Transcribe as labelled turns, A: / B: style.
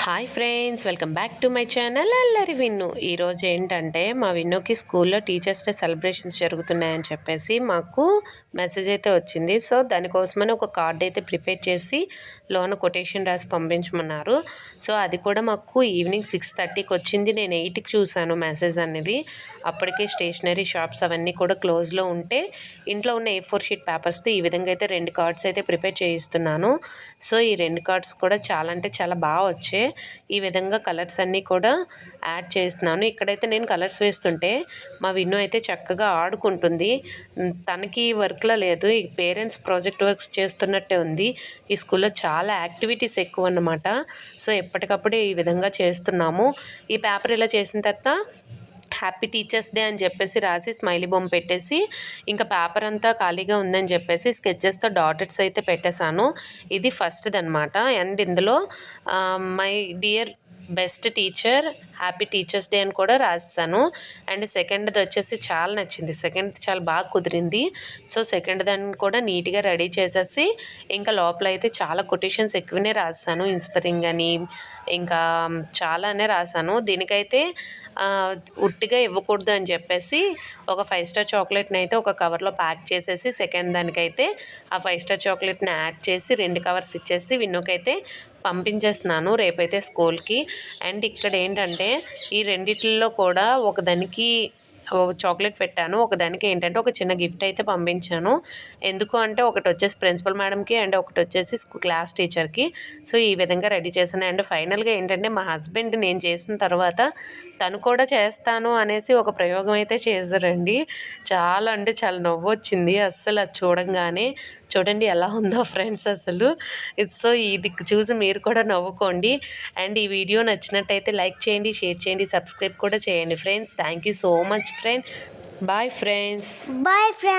A: Hi friends, welcome back to my channel అల్లరి విన్ను. ఈరోజు ఏంటంటే మా విన్నుకి స్కూల్లో టీచర్స్ డే సెలబ్రేషన్స్ జరుగుతున్నాయని చెప్పేసి మాకు మెసేజ్ అయితే వచ్చింది. సో దానికోసమని ఒక కార్డ్ అయితే ప్రిపేర్ చేసి లోన కొటేషన్ రాసి పంపించమన్నారు. సో అది కూడా మాకు ఈవినింగ్ 6:30కి వచ్చింది. నేను 8కి చూశాను మెసేజ్ అనేది. అప్పటికే స్టేషనరీ షాప్స్ అవన్నీ కూడా క్లోజ్లో ఉంటే ఇంట్లో ఉన్న A4 షీట్ పేపర్స్తో ఈ విధంగా అయితే 2 కార్డ్స్ అయితే ప్రిపేర్ చేయిస్తున్నాను. సో ఈ 2 కార్డ్స్ కూడా చాలా అంటే చాలా బాగా వచ్చాయి. ఈ విధంగా కలర్స్ అన్నీ కూడా యాడ్ చేస్తున్నాను. ఇక్కడైతే నేను కలర్స్ వేస్తుంటే మా విన్ను అయితే చక్కగా ఆడుకుంటుంది. తనకి వర్క్లో లేదు, ఈ పేరెంట్స్ ప్రాజెక్ట్ వర్క్స్ చేస్తున్నట్టే ఉంది. ఈ స్కూల్లో చాలా యాక్టివిటీస్ ఎక్కువ అన్నమాట. సో ఎప్పటికప్పుడే ఈ విధంగా చేస్తున్నాము. ఈ పేపర్ ఇలా చేసిన తర్వాత హ్యాపీ టీచర్స్ డే అని చెప్పేసి రాసి స్మైలీ బొమ్మ పెట్టేసి ఇంకా పేపర్ అంతా ఖాళీగా ఉందని చెప్పేసి స్కెచెస్తో డాటెడ్స్ అయితే పెట్టేశాను. ఇది ఫస్ట్ది అనమాట. అండ్ ఇందులో my dear best teacher happy teachers day అని కూడా రాసాను. అండ్ సెకండ్ది వచ్చేసి చాలా నచ్చింది, సెకండ్ చాలా బాగా కుదిరింది. సో సెకండ్ దాన్ని కూడా నీట్గా రెడీ చేసేసి ఇంకా లోపల అయితే చాలా కొటేషన్స్ ఎక్కువనే రాసాను. ఇన్స్పైరింగ్ అని ఇంకా చాలానే రాసాను. దీనికైతే ఉట్టిగా ఇవ్వకూడదు అని చెప్పేసి ఒక 5 స్టార్ చాక్లెట్ని అయితే ఒక కవర్లో ప్యాక్ చేసేసి సెకండ్ దానికైతే ఆ 5 స్టార్ చాక్లెట్ని యాడ్ చేసి 2 కవర్స్ ఇచ్చేసి విన్నుకైతే పంపించేస్తున్నాను రేపైతే స్కూల్కి. అండ్ ఇక్కడ ఏంటంటే ఈ రెండిట్లో కూడా ఒకదానికి చాక్లెట్ పెట్టాను, ఒకదానికి ఏంటంటే ఒక చిన్న గిఫ్ట్ అయితే పంపించాను. ఎందుకు అంటే ఒకటి వచ్చేసి ప్రిన్సిపల్ మేడంకి అండ్ ఒకటి వచ్చేసి క్లాస్ టీచర్కి. సో ఈ విధంగా రెడీ చేశాను. అండ్ ఫైనల్గా ఏంటంటే మా హస్బెండ్ నేను చేసిన తర్వాత తను కూడా చేస్తాను అనేసి ఒక ప్రయోగం అయితే చేశారండి. చాలా అంటే చాలా నవ్వు వచ్చింది అస్సలు అది చూడంగానే. చూడండి ఎలా ఉందో ఫ్రెండ్స్ అసలు. సో ఇది చూసి మీరు కూడా నవ్వుకోండి. అండ్ ఈ వీడియో నచ్చినట్టయితే లైక్ చేయండి, షేర్ చేయండి, సబ్స్క్రైబ్ కూడా చేయండి friends. Thank you so much friend. Bye friends.
B: Bye friends.